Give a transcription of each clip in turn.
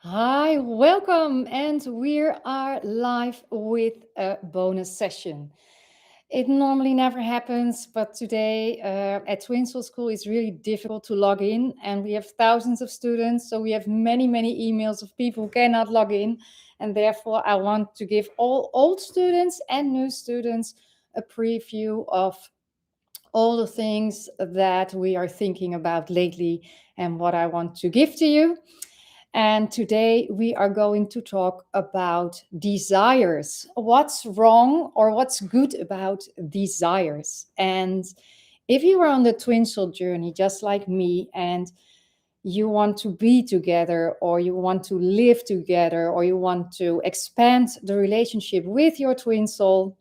Hi, welcome, and we are live with a bonus session. It normally never happens, but today at Twinsel School it's really difficult to log in, and we have thousands of students, so we have many emails of people who cannot log in, and therefore I want to give all old students and new students a preview of all the things that we are thinking about lately and what I want to give to you. And today we are going to talk about desires. What's wrong or what's good about desires? And if you are on the twin soul journey, just like me, and you want to be together, or you want to live together, or you want to expand the relationship with your twin soul,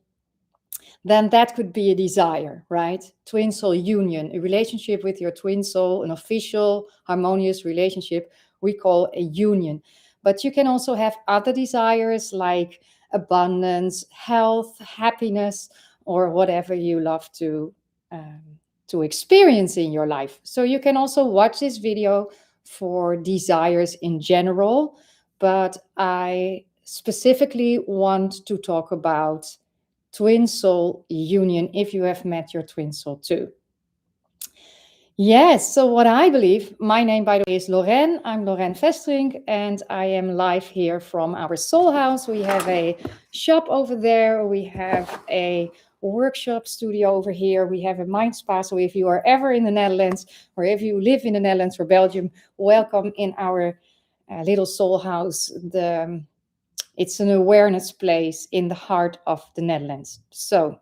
then that could be a desire, right? Twin soul union, a relationship with your twin soul, an official, harmonious relationship, we call a union. But you can also have other desires like abundance, health, happiness, or whatever you love to experience in your life. So you can also watch this video for desires in general, but I specifically want to talk about twin soul union if you have met your twin soul too. Yes, so what I believe, my name by the way is Lorraine. I'm Lorraine Vesterink, and I am live here from our soul house. We have a shop over there, we have a workshop studio over here, we have a mind spa. So if you are ever in the Netherlands, or if you live in the Netherlands or Belgium, welcome in our little soul house. It's an awareness place in the heart of the Netherlands. So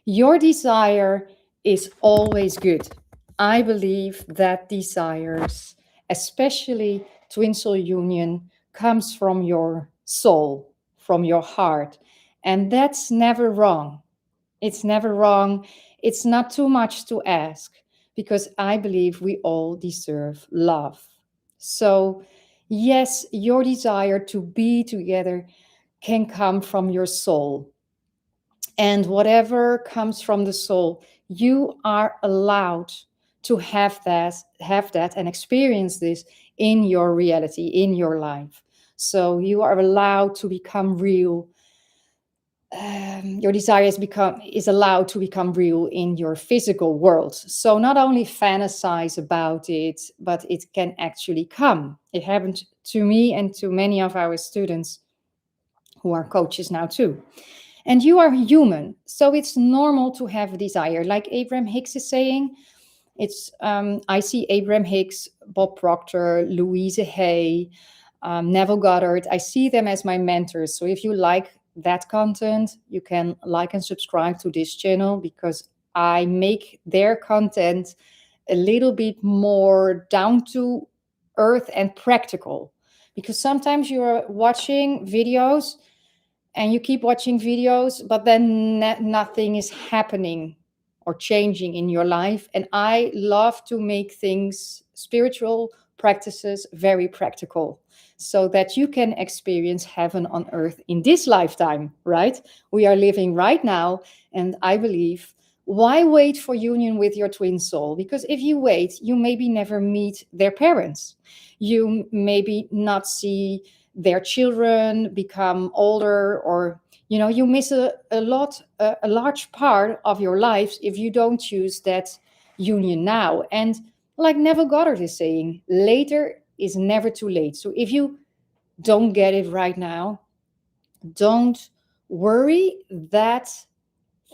your desire is always good. I believe that desires, especially twin soul union, comes from your soul, from your heart. And that's never wrong. It's never wrong. It's not too much to ask, because I believe we all deserve love. So, yes, your desire to be together can come from your soul. And whatever comes from the soul, you are allowed to have that and experience this in your reality, in your life. So you are allowed to become real. Your desire is allowed to become real in your physical world. So not only fantasize about it, but it can actually come. It happened to me and to many of our students who are coaches now too. And you are human, so it's normal to have a desire. Like Abraham Hicks is saying, I see Abraham Hicks, Bob Proctor, Louise Hay, Neville Goddard. I see them as my mentors. So if you like that content, you can like and subscribe to this channel, because I make their content a little bit more down to earth and practical. Because sometimes you're watching videos and you keep watching videos, but then nothing is happening or changing in your life. And I love to make things, spiritual practices, very practical, so that you can experience heaven on earth in this lifetime, right? We are living right now. And I believe, why wait for union with your twin soul? Because if you wait, you maybe never meet their parents. You maybe not see their children become older, or you miss a large part of your lives if you don't choose that union now. And like Neville Goddard is saying, later is never too late. So if you don't get it right now, don't worry that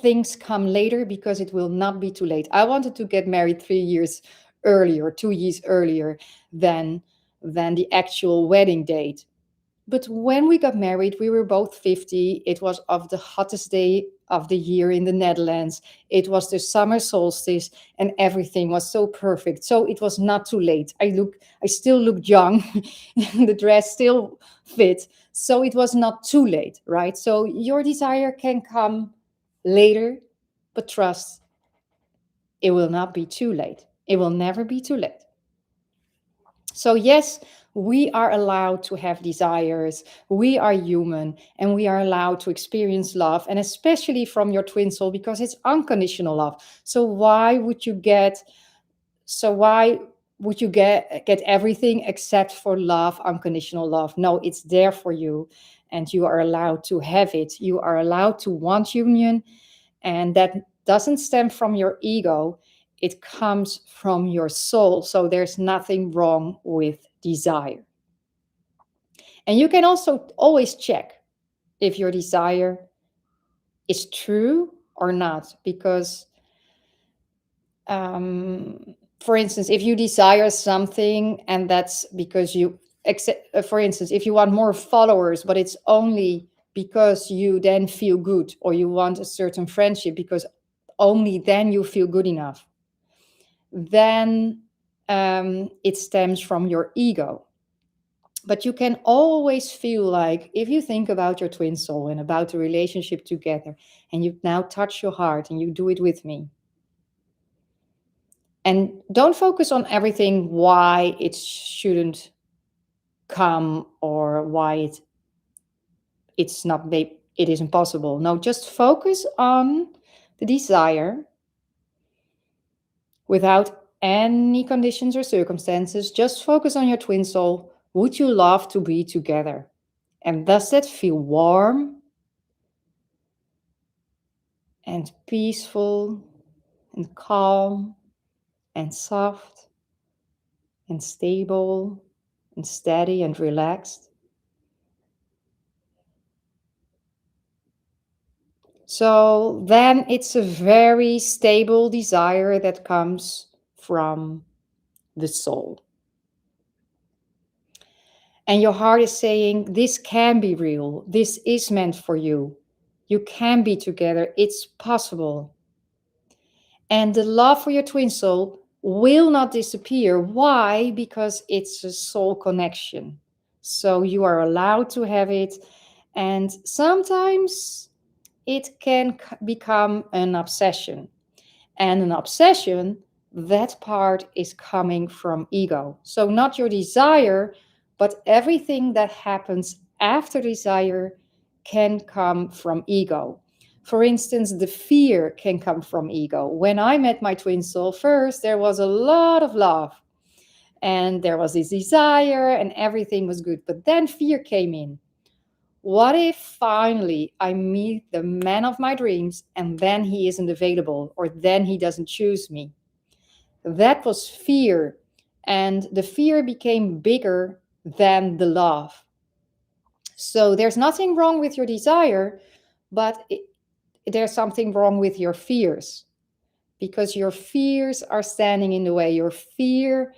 things come later, because it will not be too late. I wanted to get married 3 years earlier, 2 years earlier than the actual wedding date. But when we got married, we were both 50. It was of the hottest day of the year in the Netherlands. It was the summer solstice, and everything was so perfect. So it was not too late. I still looked young. The dress still fit. So it was not too late, right? So your desire can come later, but trust, it will not be too late. It will never be too late. So yes, we are allowed to have desires. We are human, and we are allowed to experience love, and especially from your twin soul, because it's unconditional love. So why would you get everything except for love, unconditional love? No, it's there for you, and you are allowed to have it. You are allowed to want union, and that doesn't stem from your ego. It comes from your soul. So there's nothing wrong with desire. And you can also always check if your desire is true or not, because for instance, if you desire something and that's because you for instance, if you want more followers, but it's only because you then feel good, or you want a certain friendship because only then you feel good enough, then it stems from your ego. But you can always feel like, if you think about your twin soul and about the relationship together, and you now touch your heart and you do it with me, and don't focus on everything why it shouldn't come, or why it's not, it isn't possible. No, just focus on the desire without any conditions or circumstances. Just focus on your twin soul. Would you love to be together? And does that feel warm and peaceful and calm and soft and stable and steady and relaxed? So then it's a very stable desire that comes from the soul. And your heart is saying, this can be real. This is meant for you. You can be together. It's possible. And the love for your twin soul will not disappear. Why? Because it's a soul connection. So you are allowed to have it. And sometimes it can become an obsession. And an obsession, that part is coming from ego. So not your desire, but everything that happens after desire can come from ego. For instance, the fear can come from ego. When I met my twin soul first, there was a lot of love. And there was this desire and everything was good. But then fear came in. What if finally I meet the man of my dreams and then he isn't available, or then he doesn't choose me? That was fear. And the fear became bigger than the love. So there's nothing wrong with your desire, but there's something wrong with your fears, because your fears are standing in the way. Your fear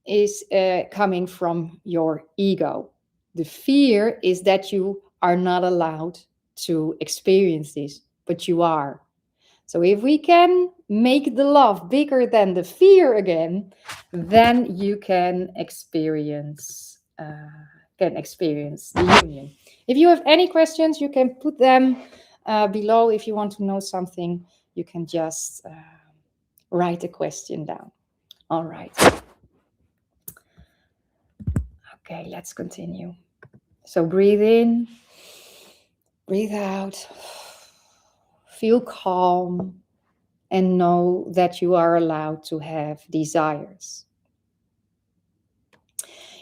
is coming from your ego. The fear is that you are not allowed to experience this, but you are. So if we can make the love bigger than the fear again, then you can experience the union. If you have any questions, you can put them below. If you want to know something, you can just write a question down. All right. Okay, let's continue. So breathe in, breathe out, feel calm, and know that you are allowed to have desires.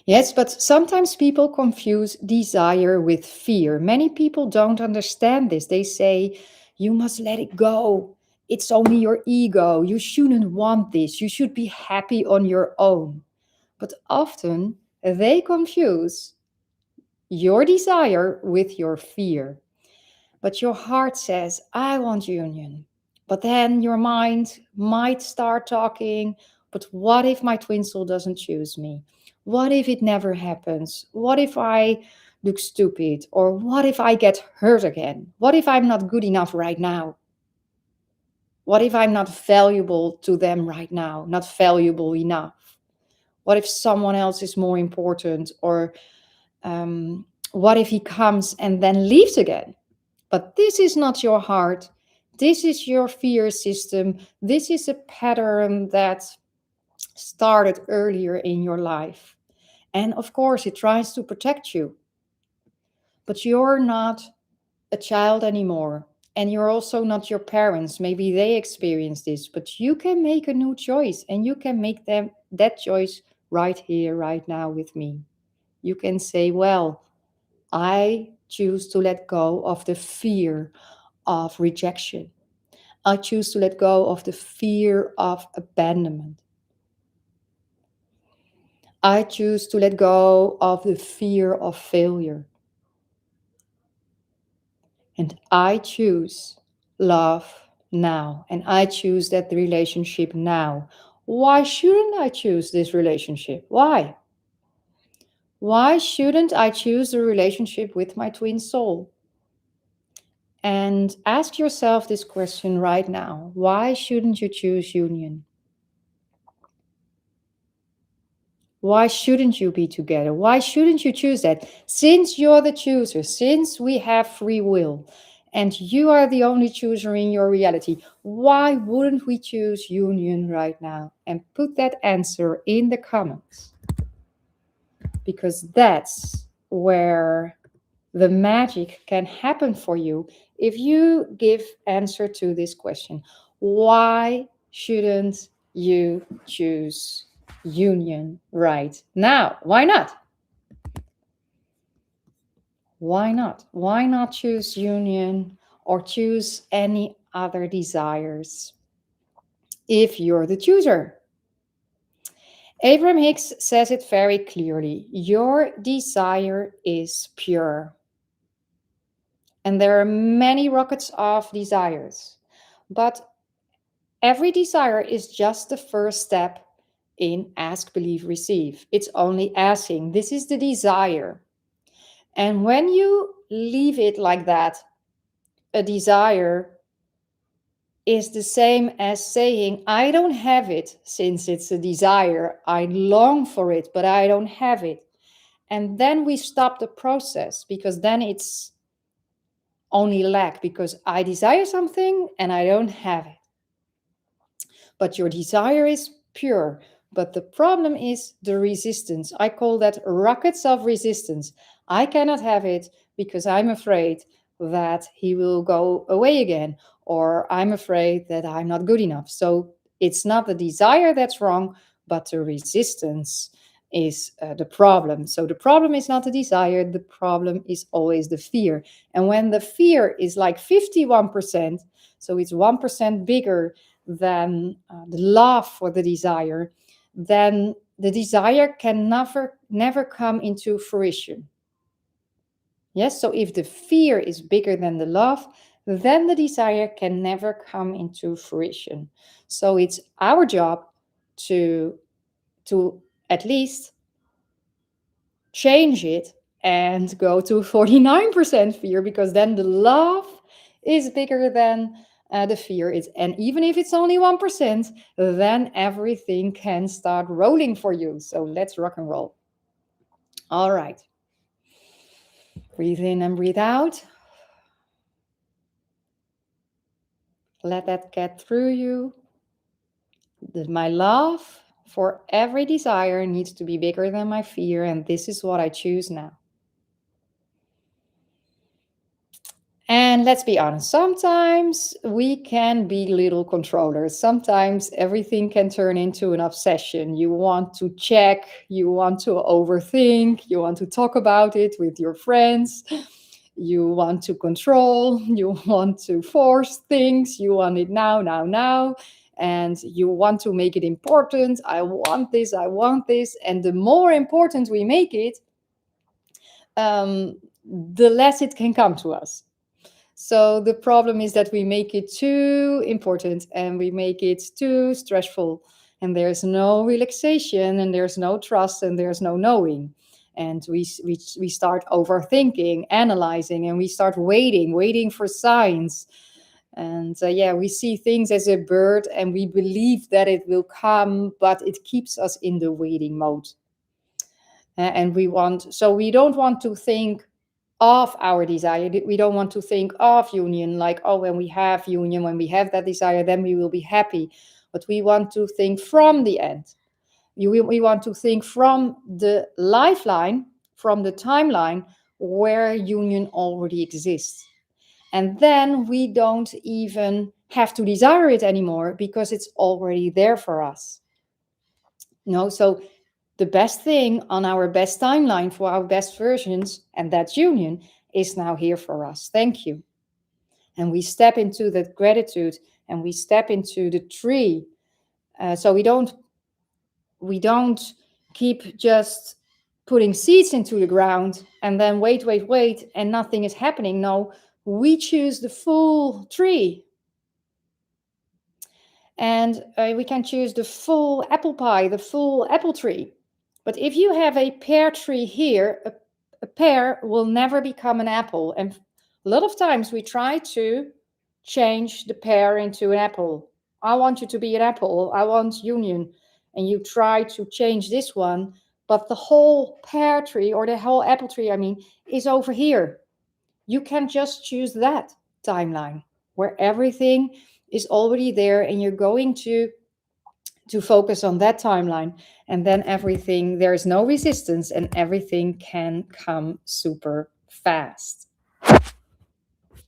Yes, but sometimes people confuse desire with fear. Many people don't understand this. They say, you must let it go. It's only your ego. You shouldn't want this. You should be happy on your own. But often they confuse your desire with your fear. But your heart says, I want union. But then your mind might start talking, but what if my twin soul doesn't choose me? What if it never happens? What if I look stupid? Or what if I get hurt again? What if I'm not good enough right now? What if I'm not valuable to them right now? Not valuable enough? What if someone else is more important? Or what if he comes and then leaves again? But this is not your heart. This is your fear system. This is a pattern that started earlier in your life. And of course, it tries to protect you. But you're not a child anymore. And you're also not your parents. Maybe they experienced this, but you can make a new choice, and you can make that choice right here, right now with me. You can say, well, I choose to let go of the fear of rejection. I choose to let go of the fear of abandonment. I choose to let go of the fear of failure. And I choose love now. And I choose that relationship now. Why shouldn't I choose this relationship? Why? Why shouldn't I choose the relationship with my twin soul? And ask yourself this question right now. Why shouldn't you choose union? Why shouldn't you be together? Why shouldn't you choose that? Since you're the chooser, since we have free will, and you are the only chooser in your reality, why wouldn't we choose union right now? And put that answer in the comments. Because that's where the magic can happen for you if you give answer to this question. Why shouldn't you choose union right now? Why not? Why not? Why not choose union or choose any other desires if you're the chooser? Abraham Hicks says it very clearly. Your desire is pure. And there are many rockets of desires. But every desire is just the first step in ask, believe, receive. It's only asking. This is the desire. And when you leave it like that, a desire is the same as saying, I don't have it since it's a desire. I long for it, but I don't have it. And then we stop the process because then it's only lack because I desire something and I don't have it. But your desire is pure. But the problem is the resistance. I call that rockets of resistance. I cannot have it because I'm afraid that he will go away again, or I'm afraid that I'm not good enough. So it's not the desire that's wrong, but the resistance is the problem. So the problem is not the desire, the problem is always the fear. And when the fear is like 51%, so it's 1% bigger than the love for the desire, then the desire can never come into fruition. Yes, so if the fear is bigger than the love, then the desire can never come into fruition. So it's our job to at least change it and go to 49% fear, because then the love is bigger than the fear is. And even if it's only 1%, then everything can start rolling for you. So let's rock and roll. All right. Breathe in and breathe out. Let that get through you. My love for every desire needs to be bigger than my fear, and this is what I choose now. And let's be honest, sometimes we can be little controllers. Sometimes everything can turn into an obsession. You want to check, you want to overthink, you want to talk about it with your friends, you want to control, you want to force things, you want it now, now, now, and you want to make it important. I want this, I want this. And the more important we make it, the less it can come to us. So the problem is that we make it too important and we make it too stressful, and there's no relaxation and there's no trust and there's no knowing. And we start overthinking, analyzing, and we start waiting for signs. And we see things as a bird and we believe that it will come, but it keeps us in the waiting mode. And we don't want to think of our desire. We don't want to think of union like, oh, when we have union, when we have that desire, then we will be happy. But we want to think from the end. We want to think from the lifeline, from the timeline where union already exists. And then we don't even have to desire it anymore because it's already there for us. So The best thing on our best timeline for our best versions, and that union, is now here for us. Thank you. And we step into that gratitude, and we step into the tree. So we don't keep just putting seeds into the ground and then wait, and nothing is happening. No, we choose the full tree. And we can choose the full apple pie, the full apple tree. But if you have a pear tree here, a pear will never become an apple. And a lot of times we try to change the pear into an apple. I want you to be an apple. I want union. And you try to change this one, but the whole pear tree, or the whole apple tree, I mean, is over here. You can just choose that timeline where everything is already there, and you're going to focus on that timeline, and then everything, there is no resistance, and everything can come super fast.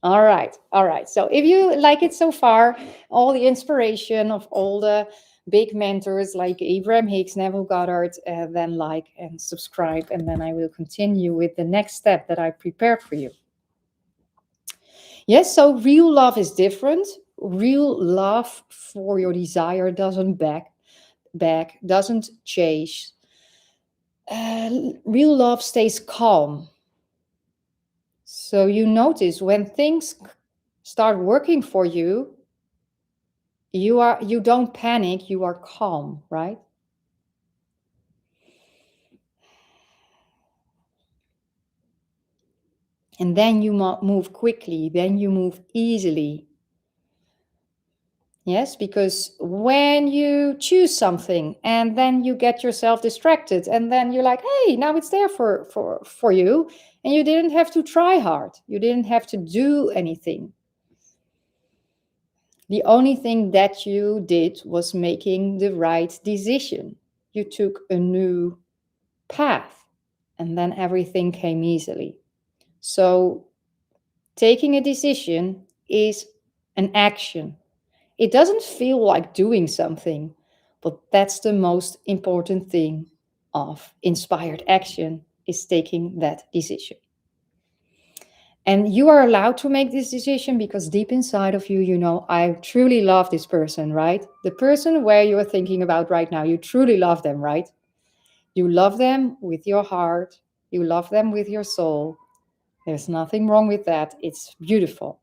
All right, all right. So if you like it so far, all the inspiration of all the big mentors like Abraham Hicks, Neville Goddard, then like and subscribe, and then I will continue with the next step that I prepared for you. Yes, so real love is different. Real love for your desire doesn't back, doesn't chase. Real love stays calm. So you notice when things start working for you, you don't panic, you are calm, right? And then you move quickly, then you move easily. Yes, because when you choose something and then you get yourself distracted, and then you're like, hey, now it's there for you, and you didn't have to try hard. You didn't have to do anything. The only thing that you did was making the right decision. You took a new path, and then everything came easily. So taking a decision is an action. It doesn't feel like doing something, but that's the most important thing of inspired action, is taking that decision. And you are allowed to make this decision because deep inside of you, you know, I truly love this person, right? The person where you're thinking about right now, you truly love them, right? You love them with your heart. You love them with your soul. There's nothing wrong with that. It's beautiful.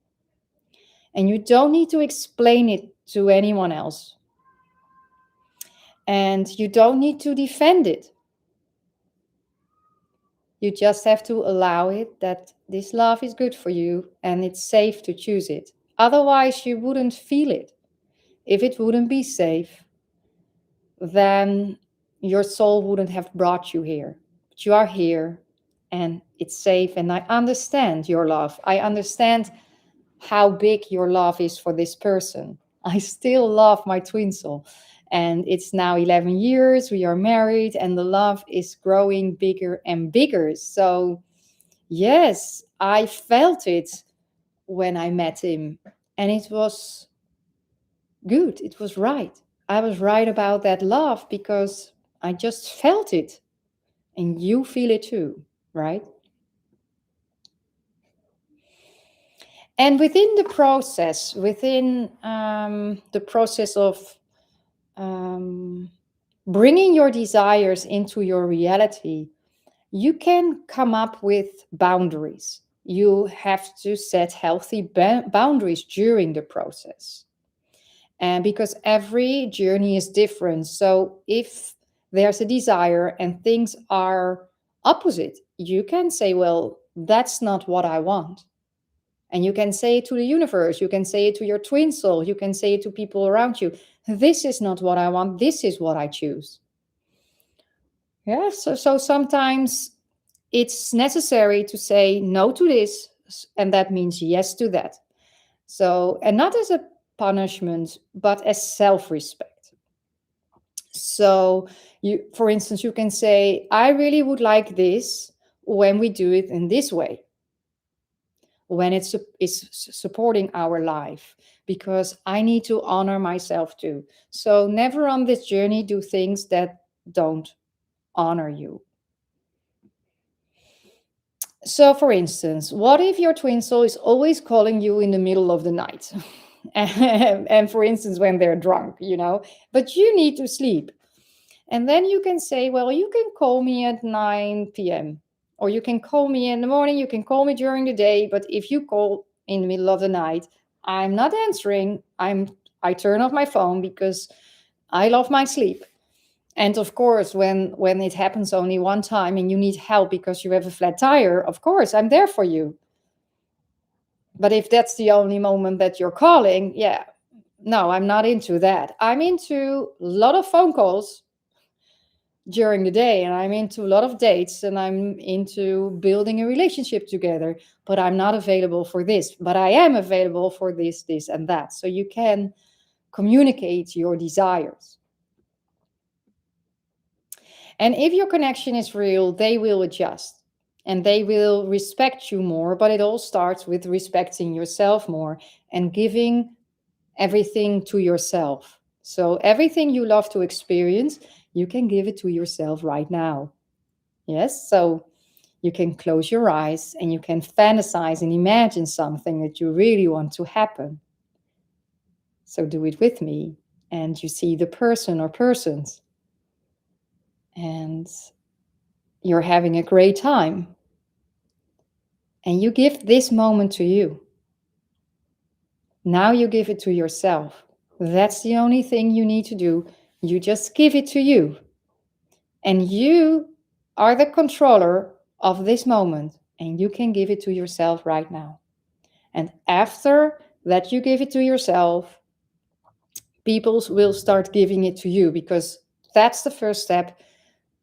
And you don't need to explain it to anyone else. And you don't need to defend it. You just have to allow it that this love is good for you and it's safe to choose it. Otherwise, you wouldn't feel it. If it wouldn't be safe, then your soul wouldn't have brought you here. But you are here and it's safe. And I understand your love. I understand how big your love is for this person. I still love my twin soul. And it's now 11 years, we are married, and the love is growing bigger and bigger. So, yes, I felt it when I met him, and it was good. It was right. I was right about that love because I just felt it, and you feel it too, right? And within the process, the process of bringing your desires into your reality, you can come up with boundaries. You have to set healthy boundaries during the process. And because every journey is different. So if there's a desire and things are opposite, you can say, well, that's not what I want. And you can say it to the universe, you can say it to your twin soul, you can say it to people around you. This is not what I want, this is what I choose. Yeah, so sometimes it's necessary to say no to this, and that means yes to that. So, and not as a punishment, but as self-respect. So, for instance, you can say, I really would like this when we do it in this way, when it's supporting our life, because I need to honor myself too. So never on this journey do things that don't honor you. So, for instance, what if your twin soul is always calling you in the middle of the night? And for instance, when they're drunk, but you need to sleep. And then you can say, well, you can call me at 9 p.m. or you can call me in the morning, you can call me during the day. But if you call in the middle of the night, I'm not answering. I turn off my phone because I love my sleep. And of course, when it happens only one time and you need help because you have a flat tire, of course, I'm there for you. But if that's the only moment that you're calling, yeah, no, I'm not into that. I'm into a lot of phone calls during the day, and I'm into a lot of dates, and I'm into building a relationship together, but I'm not available for this. But I am available for this, this, and that. So you can communicate your desires. And if your connection is real, they will adjust and they will respect you more. But it all starts with respecting yourself more and giving everything to yourself. So everything you love to experience, you can give it to yourself right now. Yes, so you can close your eyes and you can fantasize and imagine something that you really want to happen. So do it with me, and you see the person or persons, and you're having a great time. And you give this moment to you. Now you give it to yourself. That's the only thing you need to do. You just give it to you. And you are the controller of this moment. And you can give it to yourself right now. And after that you give it to yourself, people will start giving it to you, because that's the first step.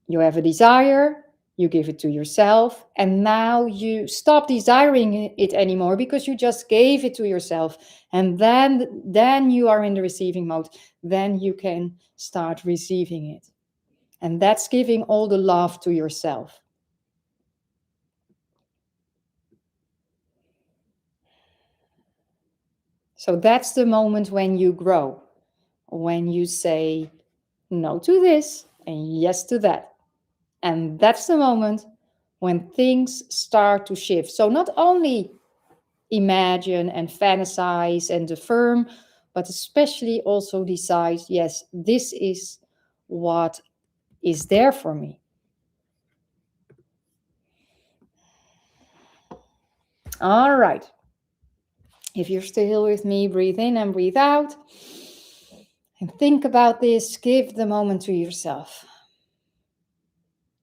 You have a desire, you give it to yourself, and now you stop desiring it anymore because you just gave it to yourself. And then you are in the receiving mode. Then you can start receiving it. And that's giving all the love to yourself. So that's the moment when you grow, when you say no to this and yes to that. And that's the moment when things start to shift. So not only imagine and fantasize and affirm, but especially also decide, yes, this is what is there for me. All right. If you're still with me, breathe in and breathe out. And think about this. Give the moment to yourself.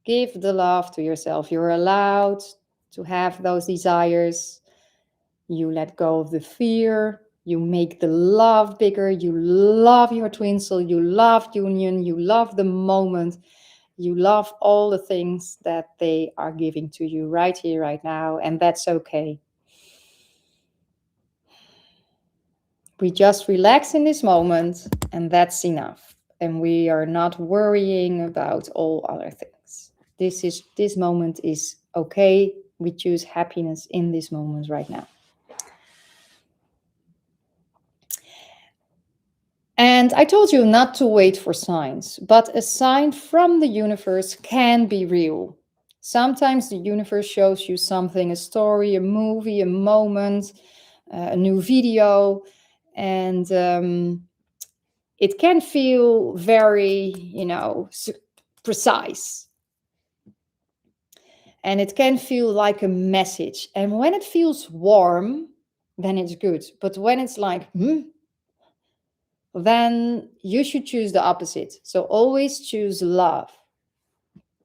Give the love to yourself. You're allowed to have those desires. You let go of the fear. You make the love bigger. You love your twin soul. You love union. You love the moment. You love all the things that they are giving to you right here, right now. And that's okay. We just relax in this moment, and that's enough. And we are not worrying about all other things. This moment is okay. We choose happiness in this moment right now. And I told you not to wait for signs, but a sign from the universe can be real. Sometimes the universe shows you something, a story, a movie, a moment, a new video, and it can feel very, precise. And it can feel like a message. And when it feels warm, then it's good. But when it's like, then you should choose the opposite. So always choose love.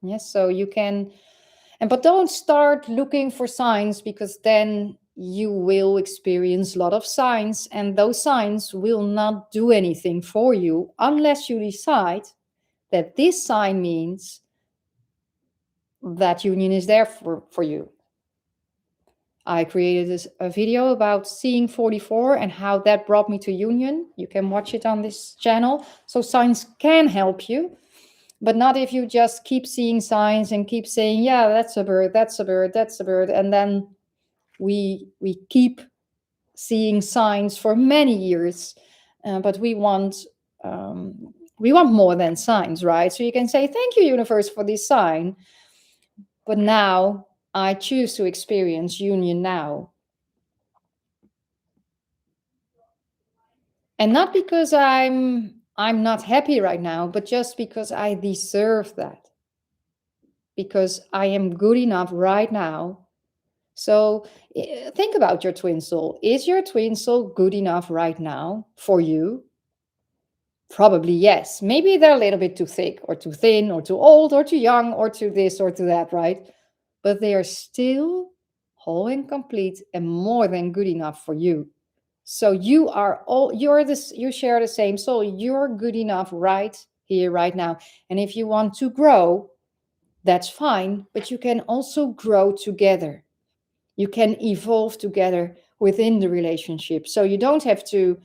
Yes, so you can, but don't start looking for signs, because then you will experience a lot of signs, and those signs will not do anything for you unless you decide that this sign means that union is there for you. I created a video about seeing 44 and how that brought me to union. You can watch it on this channel. So signs can help you, but not if you just keep seeing signs and keep saying, yeah, that's a bird, that's a bird, that's a bird. And then we keep seeing signs for many years, but we want We want more than signs, right? So you can say, thank you, universe, for this sign. But now I choose to experience union now. And not because I'm not happy right now, but just because I deserve that. Because I am good enough right now. So think about your twin soul. Is your twin soul good enough right now for you? Probably yes. Maybe they're a little bit too thick or too thin or too old or too young or too this or to that, right? But they are still whole and complete and more than good enough for you. So you share the same soul. You're good enough right here, right now. And if you want to grow, that's fine, but you can also grow together. You can evolve together within the relationship. So you don't have to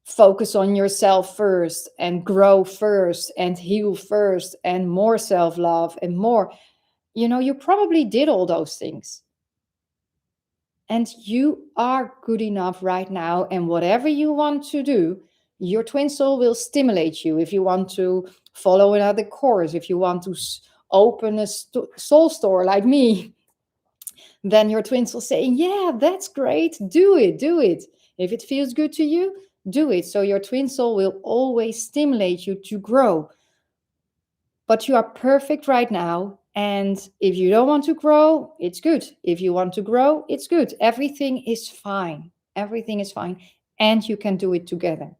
focus on yourself first and grow first and heal first and more self-love and more. You probably did all those things. And you are good enough right now. And whatever you want to do, your twin soul will stimulate you. If you want to follow another course, if you want to open a soul store like me, then your twin soul saying, yeah, that's great. Do it, do it. If it feels good to you, do it. So your twin soul will always stimulate you to grow. But you are perfect right now. And if you don't want to grow, it's good. If you want to grow, it's good. Everything is fine. Everything is fine. And you can do it together.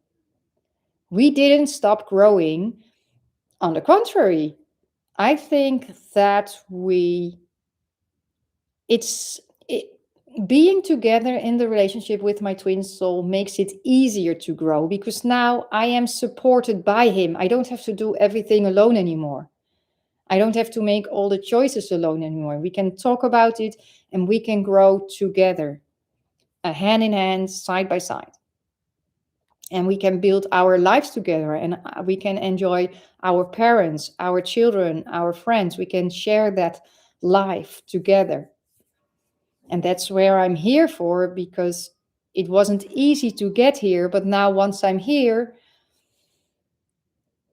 We didn't stop growing. On the contrary, I think that it's being together in the relationship with my twin soul makes it easier to grow because now I am supported by him. I don't have to do everything alone anymore. I don't have to make all the choices alone anymore. We can talk about it and we can grow together, hand in hand, side by side. And we can build our lives together and we can enjoy our parents, our children, our friends. We can share that life together. And that's where I'm here for, because it wasn't easy to get here. But now once I'm here,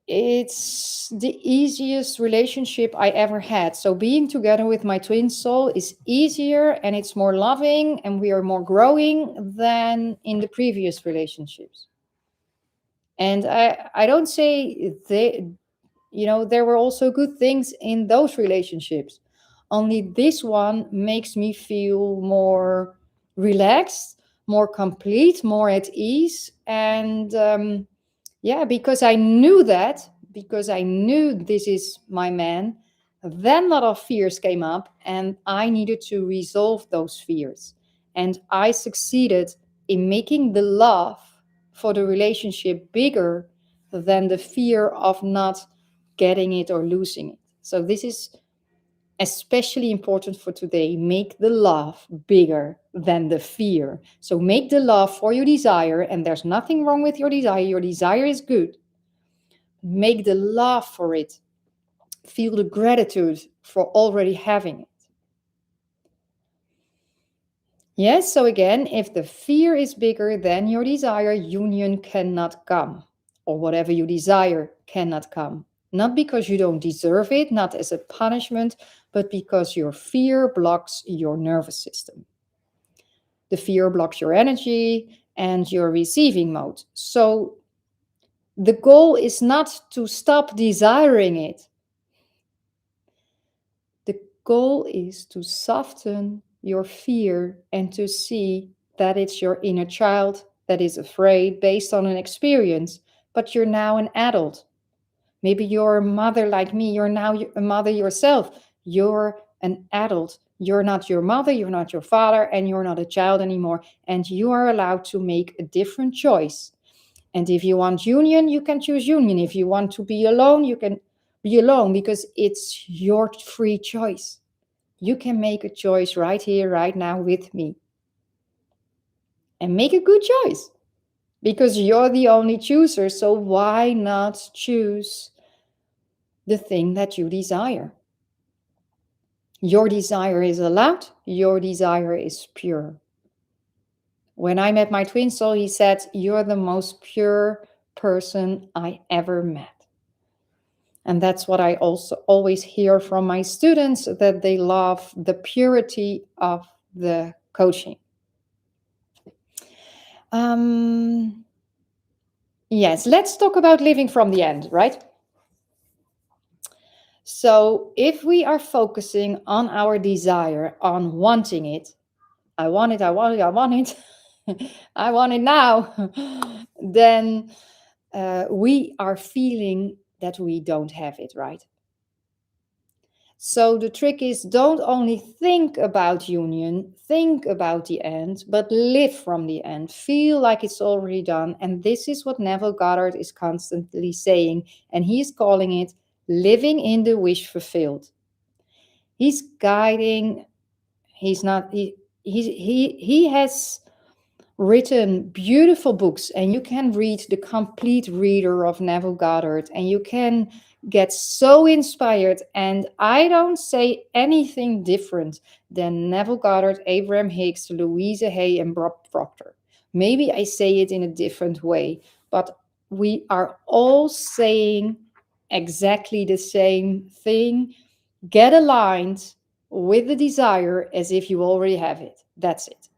it's the easiest relationship I ever had. So being together with my twin soul is easier and it's more loving and we are more growing than in the previous relationships. And I don't say there were also good things in those relationships. Only this one makes me feel more relaxed, more complete, more at ease. And because I knew this is my man, then a lot of fears came up and I needed to resolve those fears. And I succeeded in making the love for the relationship bigger than the fear of not getting it or losing it. So this is especially important for today. Make the love bigger than the fear. So make the love for your desire, and there's nothing wrong with your desire. Your desire is good. Make the love for it. Feel the gratitude for already having it. Yes, so again, if the fear is bigger than your desire, union cannot come, or whatever you desire cannot come. Not because you don't deserve it, not as a punishment, but because your fear blocks your nervous system. The fear blocks your energy and your receiving mode. So the goal is not to stop desiring it. The goal is to soften your fear and to see that it's your inner child that is afraid based on an experience, but you're now an adult. Maybe you're a mother like me, you're now a mother yourself. You're an adult. You're not your mother, you're not your father, and you're not a child anymore. And you are allowed to make a different choice. And if you want union, you can choose union. If you want to be alone, you can be alone because it's your free choice. You can make a choice right here, right now with me. And make a good choice because you're the only chooser. So why not choose the thing that you desire? Your desire is allowed. Your desire is pure. When I met my twin soul, he said, "You're the most pure person I ever met." And that's what I also always hear from my students, that they love the purity of the coaching. Yes, let's talk about living from the end, right? So if we are focusing on our desire, on wanting it, I want it, I want it, I want it, I want it now, then we are feeling that we don't have it, right? So the trick is, don't only think about union, think about the end, but live from the end. Feel like it's already done. And this is what Neville Goddard is constantly saying. And he's calling it living in the wish fulfilled. He's guiding, he's not, he has written beautiful books, and you can read The Complete Reader of Neville Goddard, and you can get so inspired. And I don't say anything different than Neville Goddard, Abraham Hicks, Louisa Hay, and Bob Proctor. Maybe I say it in a different way, but we are all saying exactly the same thing. Get aligned with the desire as if you already have it. That's it.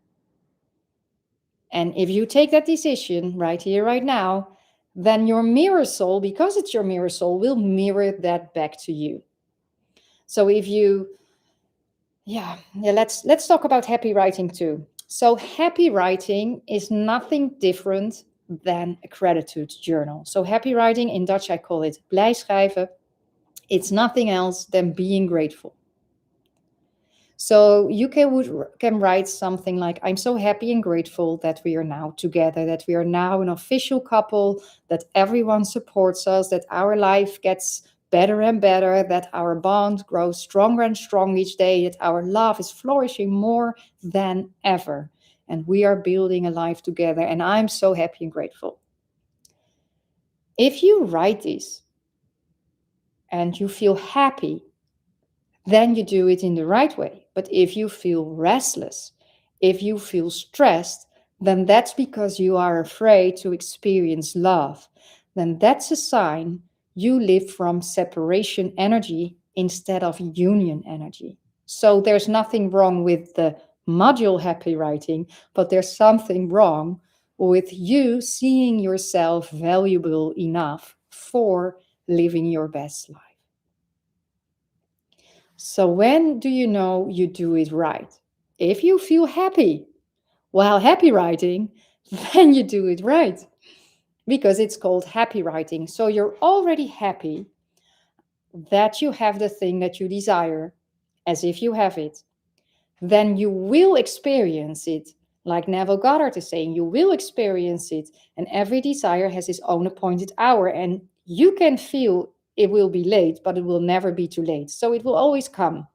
And if you take that decision right here, right now, then your mirror soul, because it's your mirror soul, will mirror that back to you. So if you, let's talk about happy writing too. So happy writing is nothing different than a gratitude journal. So happy writing, in Dutch I call it blij schrijven. It's nothing else than being grateful. So you can write something like, I'm so happy and grateful that we are now together, that we are now an official couple, that everyone supports us, that our life gets better and better, that our bond grows stronger and stronger each day, that our love is flourishing more than ever. And we are building a life together, and I'm so happy and grateful. If you write this and you feel happy, then you do it in the right way. But if you feel restless, if you feel stressed, then that's because you are afraid to experience love. Then that's a sign you live from separation energy instead of union energy. So there's nothing wrong with the module happy writing, but there's something wrong with you seeing yourself valuable enough for living your best life. So when do you know you do it right? If you feel happy while happy writing, then you do it right, because it's called happy writing. So you're already happy that you have the thing that you desire, as if you have it. Then you will experience it. Like Neville Goddard is saying, you will experience it. And every desire has its own appointed hour. And you can feel it will be late, but it will never be too late. So it will always come.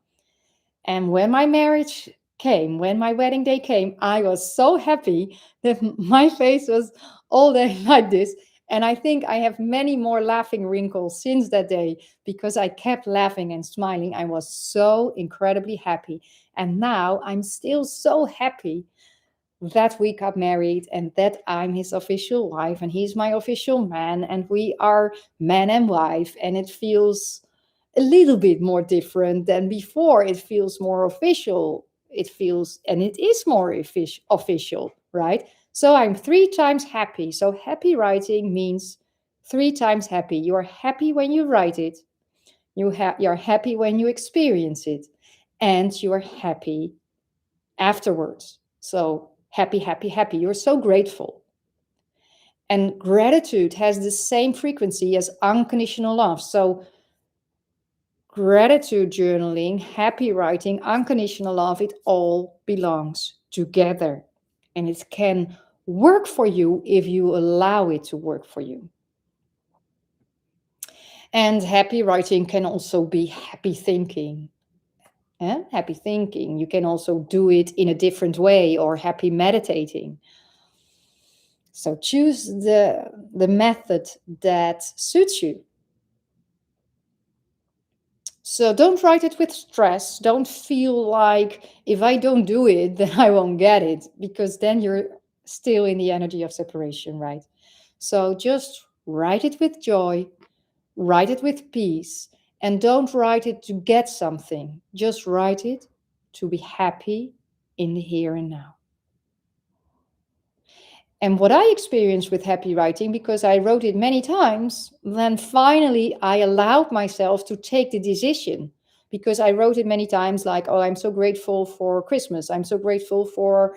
And when my marriage came, when my wedding day came, I was so happy that my face was all day like this. And I think I have many more laughing wrinkles since that day, because I kept laughing and smiling. I was so incredibly happy. And now I'm still so happy that we got married and that I'm his official wife and he's my official man. And we are man and wife. And it feels a little bit more different than before. It feels more official. It feels, and it is more official, right? So I'm 3 times happy. So happy writing means 3 times happy. You are happy when you write it. You're happy when you experience it, and you are happy afterwards. So happy, happy, happy. You're so grateful. And gratitude has the same frequency as unconditional love. So gratitude journaling, happy writing, unconditional love, it all belongs together. And it can work for you if you allow it to work for you. And happy writing can also be happy thinking. Happy thinking. You can also do it in a different way, or happy meditating. So choose the method that suits you. So don't write it with stress. Don't feel like, if I don't do it, then I won't get it, because then you're still in the energy of separation, right? So just write it with joy, Write it with peace. And don't write it to get something. Just write it to be happy in the here and now. And what I experienced with happy writing, because I wrote it many times, then finally I allowed myself to take the decision. Because I wrote it many times, like, oh, I'm so grateful for Christmas. I'm so grateful for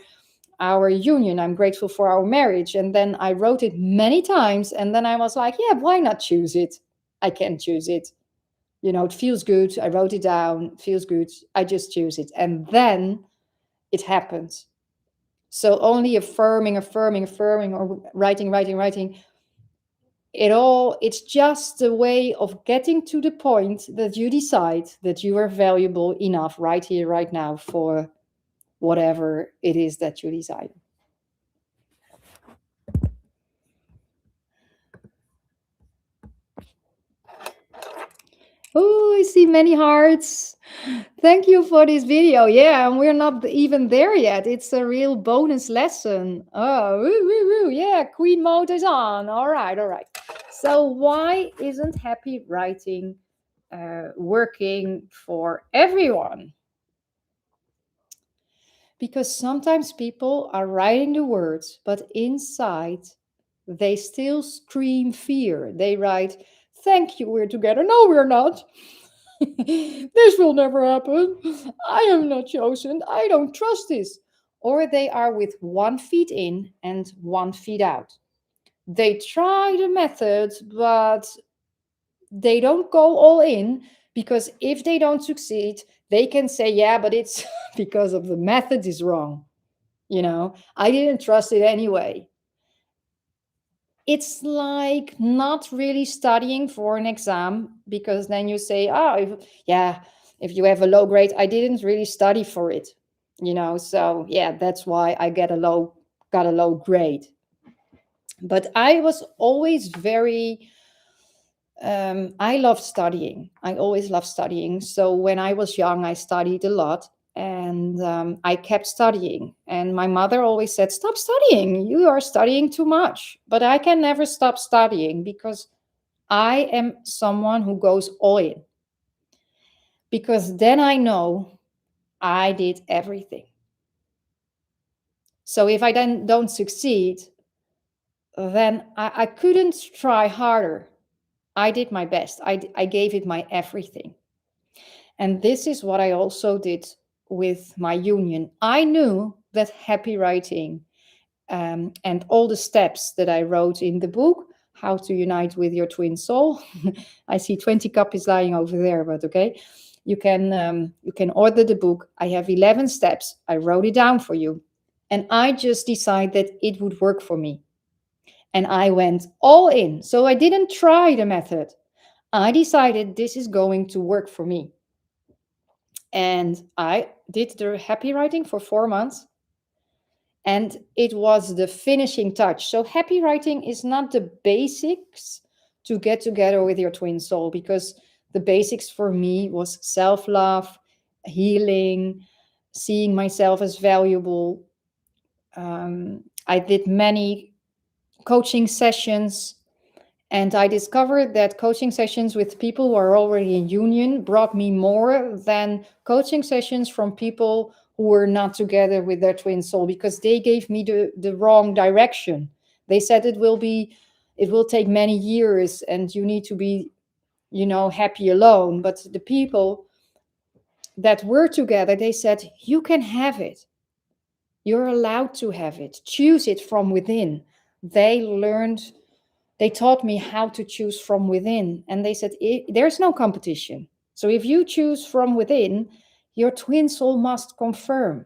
our union. I'm grateful for our marriage. And then I wrote it many times. And then I was like, yeah, why not choose it? I can choose it. You know, it feels good. I wrote it down. It feels good. I just choose it. And then it happens. So only affirming, or writing, it's just a way of getting to the point that you decide that you are valuable enough right here, right now, for whatever it is that you desire. Oh, I see many hearts. Thank you for this video. Yeah, and we're not even there yet. It's a real bonus lesson. Oh, woo, woo, woo. Yeah, Queen mode is on. All right, all right. So why isn't happy writing working for everyone? Because sometimes people are writing the words, but inside they still scream fear. They write, "Thank you, we're together." No, we're not. This will never happen. I am not chosen. I don't trust this. Or they are with 1 foot in and 1 foot out. They try the method, but they don't go all in, because if they don't succeed, they can say, yeah, but it's because of the method is wrong. I didn't trust it anyway. It's like not really studying for an exam, because then you say, oh, if you have a low grade, I didn't really study for it. So yeah, that's why I got a low grade. But I was always very I love studying. I always love studying. So when I was young, I studied a lot, and I kept studying. And my mother always said, "Stop studying. You are studying too much." But I can never stop studying, because I am someone who goes all in. Because then I know I did everything. So if I then don't succeed, then I couldn't try harder. I did my best. I gave it my everything. And this is what I also did with my union. I knew that happy writing, and all the steps that I wrote in the book, How to Unite with Your Twin Soul. I see 20 copies lying over there, but okay. You can order the book. I have 11 steps. I wrote it down for you. And I just decided that it would work for me. And I went all in. So I didn't try the method. I decided this is going to work for me. And I did the happy writing for 4 months. And it was the finishing touch. So happy writing is not the basics to get together with your twin soul, because the basics for me was self-love, healing, seeing myself as valuable. I did many coaching sessions. And I discovered that coaching sessions with people who are already in union brought me more than coaching sessions from people who were not together with their twin soul, because they gave me the wrong direction. They said it will take many years and you need to be, happy alone. But the people that were together, they said, you can have it. You're allowed to have it. Choose it from within. They taught me how to choose from within. And they said, there's no competition. So if you choose from within, your twin soul must confirm.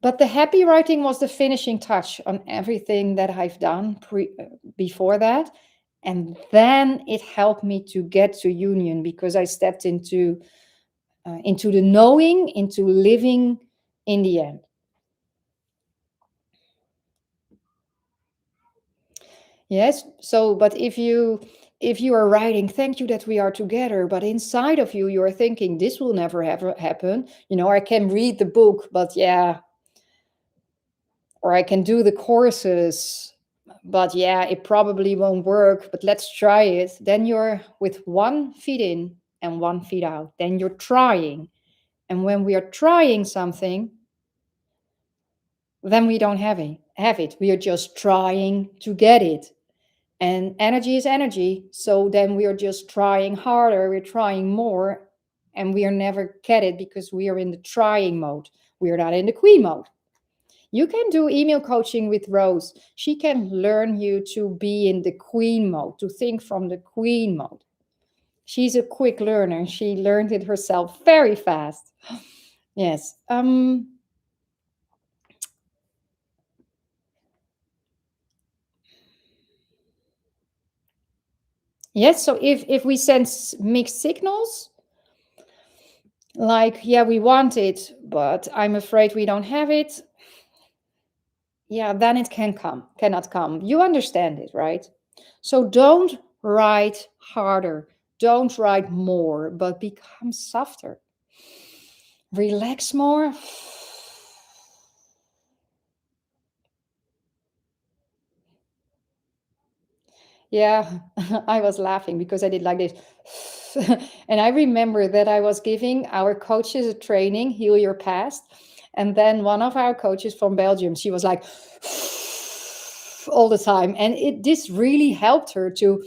But the happy writing was the finishing touch on everything that I've done before that. And then it helped me to get to union, because I stepped into the knowing, into living in the end. Yes. So, but if you are writing, "Thank you that we are together," but inside of you, you are thinking, "This will never happen." I can read the book, but yeah, or I can do the courses, but yeah, it probably won't work, but let's try it. Then you're with 1 foot in and 1 foot out. Then you're trying. And when we are trying something, then we don't have it. We are just trying to get it. And energy is energy. So then we are just trying harder, we're trying more, and we are never get it because we are in the trying mode. We are not in the queen mode. You can do email coaching with Rose. She can learn you to be in the queen mode, to think from the queen mode. She's a quick learner. She learned it herself very fast. Yes. Yes. So if we send mixed signals, like, yeah, we want it, but I'm afraid we don't have it, yeah, then it cannot come. You understand it, right? So don't write harder, don't write more, but become softer. Relax more. Yeah, I was laughing because I did like this. And I remember that I was giving our coaches a training, Heal Your Past. And then one of our coaches from Belgium, she was like all the time. And this really helped her to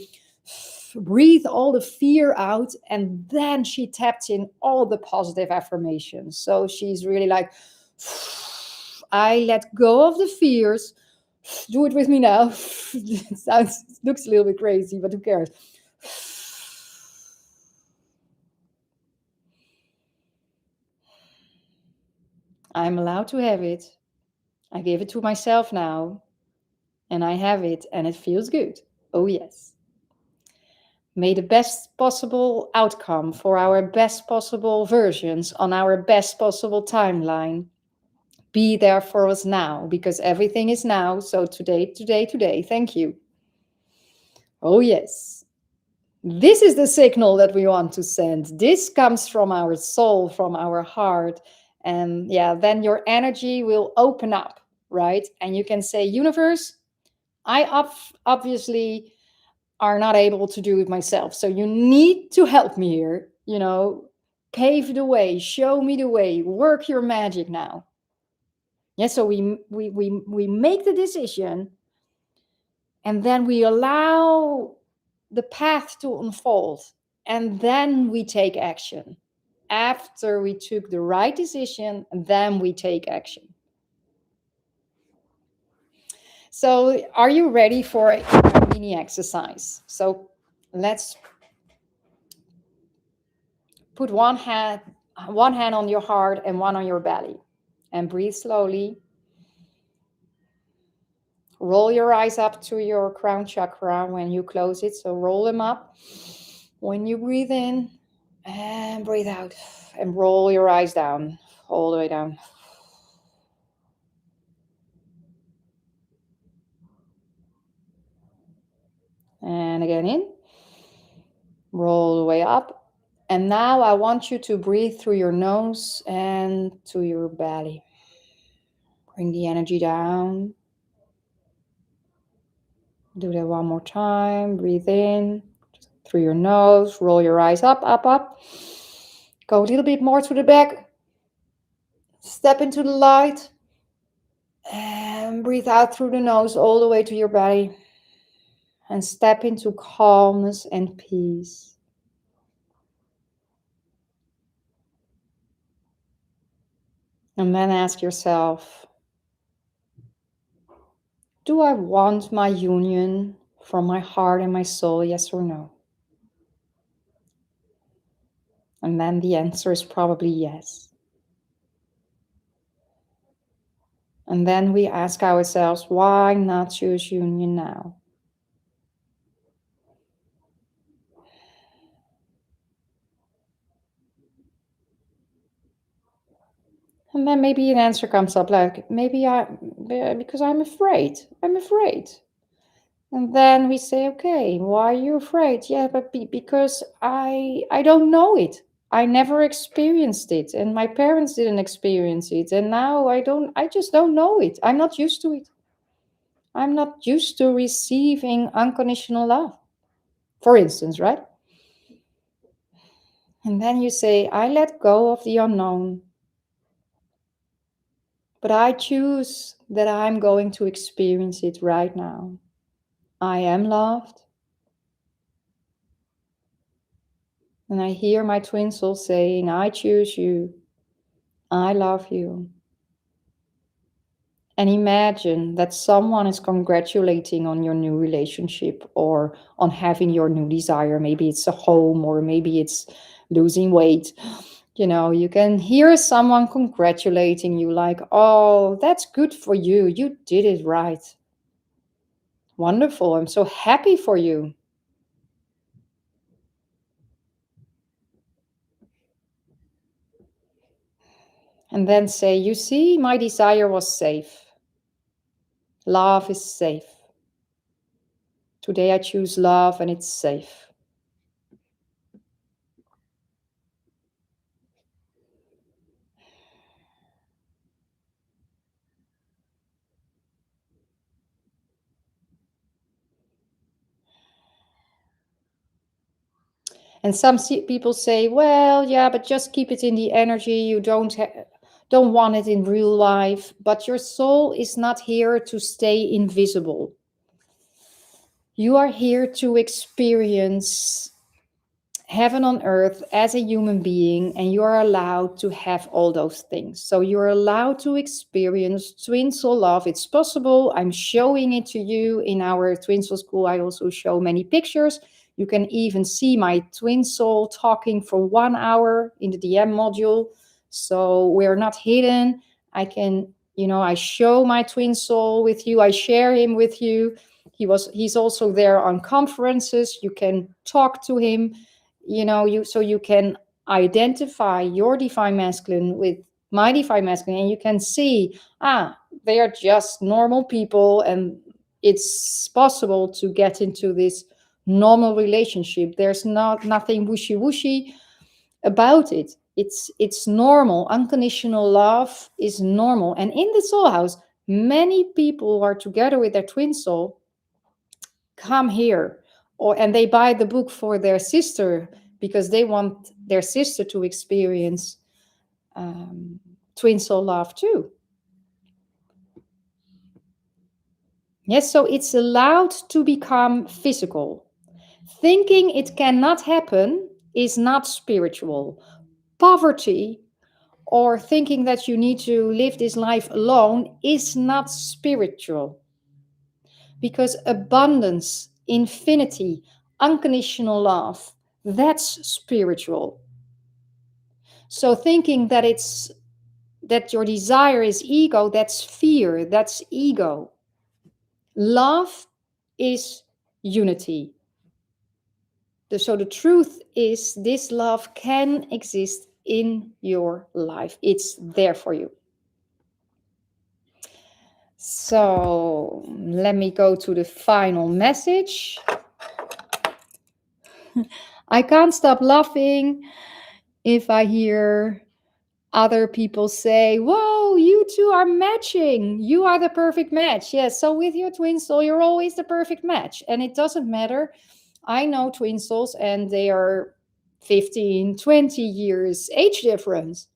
breathe all the fear out. And then she tapped in all the positive affirmations. So she's really like, I let go of the fears. Do it with me now. It looks a little bit crazy, but who cares? I'm allowed to have it. I give it to myself now, and I have it, and it feels good. Oh, yes. May the best possible outcome for our best possible versions on our best possible timeline be there for us now, because everything is now. So today, today, today. Thank you. Oh, yes. This is the signal that we want to send. This comes from our soul, from our heart. And yeah, then your energy will open up, right? And you can say, universe, I obviously are not able to do it myself. So you need to help me here, pave the way, show me the way, work your magic now. Yeah, so we make the decision, and then we allow the path to unfold, and then we take action. After we took the right decision, then we take action. So are you ready for a mini exercise? So let's put one hand on your heart and one on your belly, and breathe slowly. Roll your eyes up to your crown chakra when you close it. So roll them up when you breathe in, and breathe out, and roll your eyes down, all the way down. And again in, roll the way up. And now I want you to breathe through your nose and to your belly. Bring the energy down. Do that one more time. Breathe in through your nose. Roll your eyes up, up, up. Go a little bit more to the back. Step into the light. And breathe out through the nose all the way to your belly. And step into calmness and peace. And then ask yourself, do I want my union from my heart and my soul, yes or no? And then the answer is probably yes. And then we ask ourselves, why not choose union now? And then maybe an answer comes up like, because I'm afraid. I'm afraid. And then we say, okay, why are you afraid? Yeah, but because I don't know it. I never experienced it, and my parents didn't experience it, and now I just don't know it. I'm not used to it. I'm not used to receiving unconditional love, for instance, right? And then you say, I let go of the unknown, but I choose that I'm going to experience it right now. I am loved. And I hear my twin soul saying, I choose you. I love you. And imagine that someone is congratulating on your new relationship or on having your new desire. Maybe it's a home or maybe it's losing weight. You can hear someone congratulating you, like, oh, that's good for you. You did it right. Wonderful. I'm so happy for you. And then say, you see, my desire was safe. Love is safe. Today I choose love and it's safe. And some people say, well, yeah, but just keep it in the energy. You don't want it in real life. But your soul is not here to stay invisible. You are here to experience heaven on earth as a human being, and you are allowed to have all those things. So you're allowed to experience twin soul love. It's possible. I'm showing it to you in our twin soul school. I also show many pictures. You can even see my twin soul talking for 1 hour in the DM module. So we're not hidden. I show my twin soul with you. I share him with you. He's also there on conferences. You can talk to him, so you can identify your divine masculine with my divine masculine, and you can see, they are just normal people, and it's possible to get into this normal relationship. There's nothing wishy-washy about it. It's normal. Unconditional love is normal. And in the soul house, many people who are together with their twin soul come here, and they buy the book for their sister because they want their sister to experience twin soul love too. Yes, so it's allowed to become physical. Thinking it cannot happen is not spiritual. Poverty or thinking that you need to live this life alone is not spiritual. Because abundance, infinity, unconditional love, that's spiritual. So thinking that your desire is ego, that's fear, that's ego. Love is unity. So the truth is, this love can exist in your life. It's there for you. So let me go to the final message. I can't stop laughing if I hear other people say, whoa, you two are matching. You are the perfect match. Yes, so with your twin soul, you're always the perfect match. And it doesn't matter. I know twin souls and they are 15, 20 years age difference,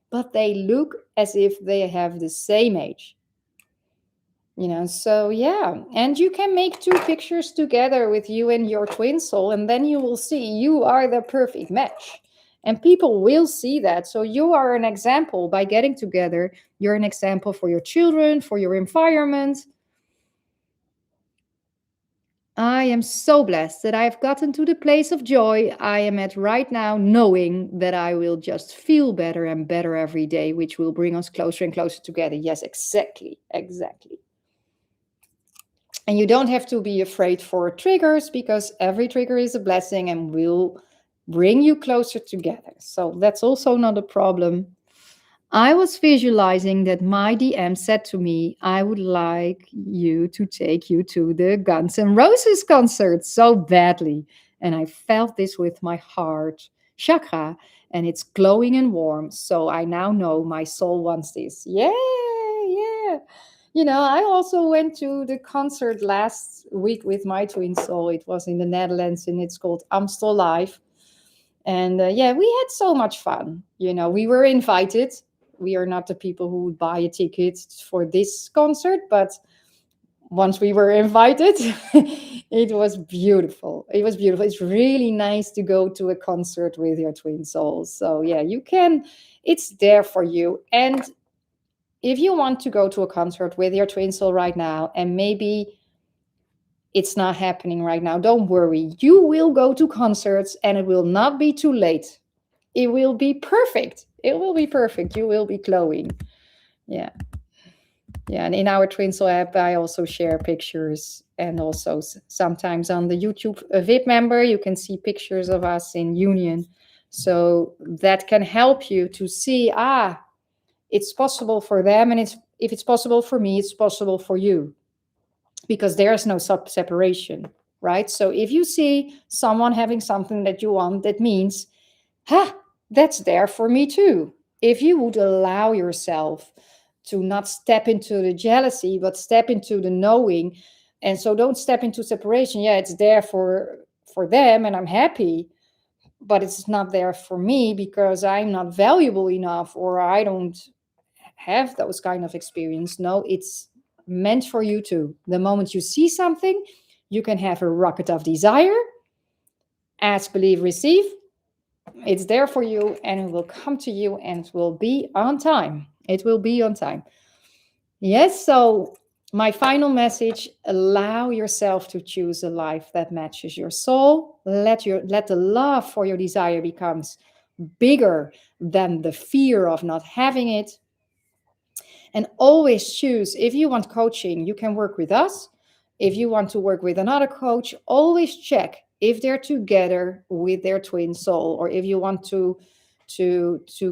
but they look as if they have the same age. So yeah. And you can make two pictures together with you and your twin soul, and then you will see you are the perfect match. And people will see that. So you are an example by getting together. You're an example for your children, for your environment. I am so blessed that I've gotten to the place of joy I am at right now, knowing that I will just feel better and better every day, which will bring us closer and closer together. Yes, exactly. Exactly. And you don't have to be afraid for triggers, because every trigger is a blessing and will bring you closer together. So that's also not a problem. I was visualizing that my DM said to me, I would like you to take you to the Guns N' Roses concert so badly. And I felt this with my heart chakra, and it's glowing and warm. So I now know my soul wants this. Yeah, yeah. I also went to the concert last week with my twin soul. It was in the Netherlands and it's called Amstel Live. And yeah, we had so much fun. We were invited. We are not the people who would buy a ticket for this concert, but once we were invited, it was beautiful. It was beautiful. It's really nice to go to a concert with your twin souls. So yeah, it's there for you. And if you want to go to a concert with your twin soul right now, and maybe it's not happening right now, don't worry. You will go to concerts and it will not be too late. It will be perfect. It will be perfect. You will be glowing. Yeah. Yeah. And in our twin soul app, I also share pictures, and also sometimes on the YouTube VIP member, you can see pictures of us in union. So that can help you to see, it's possible for them, and if it's possible for me, it's possible for you, because there's no separation, right? So if you see someone having something that you want, that means, that's there for me too. If you would allow yourself to not step into the jealousy, but step into the knowing, and so don't step into separation. Yeah, it's there for them, and I'm happy, but it's not there for me because I'm not valuable enough, or I don't have those kind of experience. No, it's meant for you too. The moment you see something, you can have a rocket of desire. Ask, believe, receive. It's there for you, and it will come to you, and it will be on time. It will be on time. Yes, so my final message: allow yourself to choose a life that matches your soul. Let the love for your desire becomes bigger than the fear of not having it. And always choose, if you want coaching, you can work with us. If you want to work with another coach, always check if they're together with their twin soul, or if you want to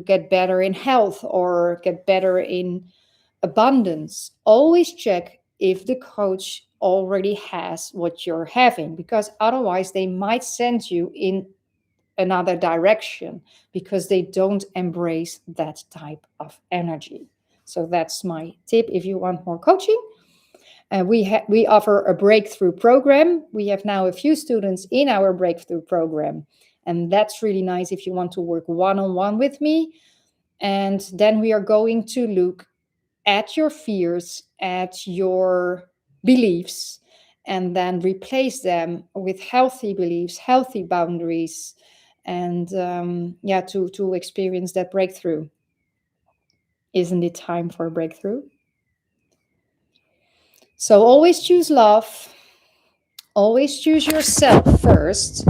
get better in health or get better in abundance. Always check if the coach already has what you're having, because otherwise they might send you in another direction because they don't embrace that type of energy. So that's my tip if you want more coaching. We offer a breakthrough program. We have now a few students in our breakthrough program, and that's really nice if you want to work one-on-one with me. And then we are going to look at your fears, at your beliefs, and then replace them with healthy beliefs, healthy boundaries, and to experience that breakthrough. Isn't it time for a breakthrough? So always choose love. Always choose yourself first,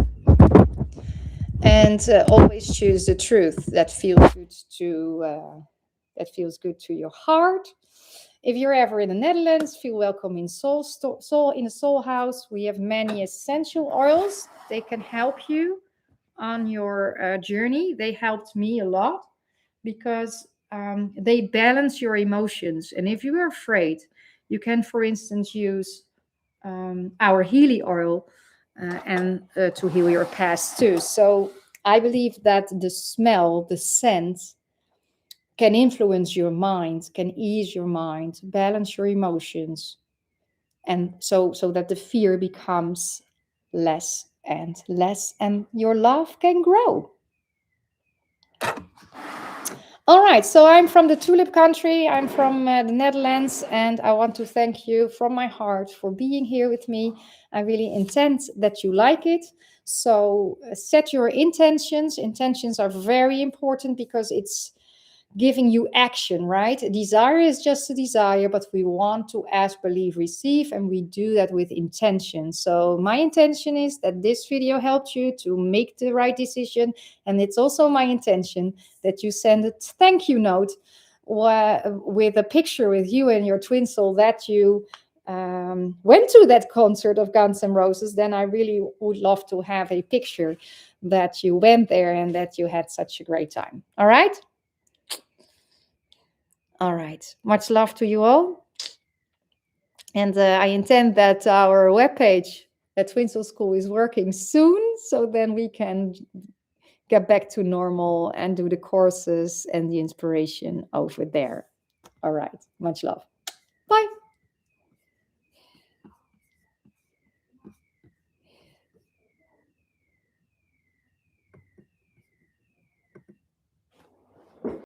and always choose the truth that feels good to your heart. If you're ever in the Netherlands, feel welcome in in the Soul House. We have many essential oils. They can help you on your journey. They helped me a lot because they balance your emotions. And if you are afraid, you can, for instance, use our Healy oil and to heal your past too. So I believe that the smell, the scent, can influence your mind, can ease your mind, balance your emotions, and so that the fear becomes less and less, and your love can grow. All right, so I'm from the tulip country. I'm from the Netherlands, and I want to thank you from my heart for being here with me. I really intend that you like it. So set your intentions. Intentions are very important because it's giving you action, right? A desire is just a desire, but we want to ask, believe, receive, and we do that with intention. So my intention is that this video helped you to make the right decision, and it's also my intention that you send a thank you note with a picture with you and your twin soul that you went to that concert of Guns N' Roses. Then I really would love to have a picture that you went there and that you had such a great time. All right? All right. Much love to you all. And I intend that our webpage at Twin Soul School is working soon, so then we can get back to normal and do the courses and the inspiration over there. All right. Much love.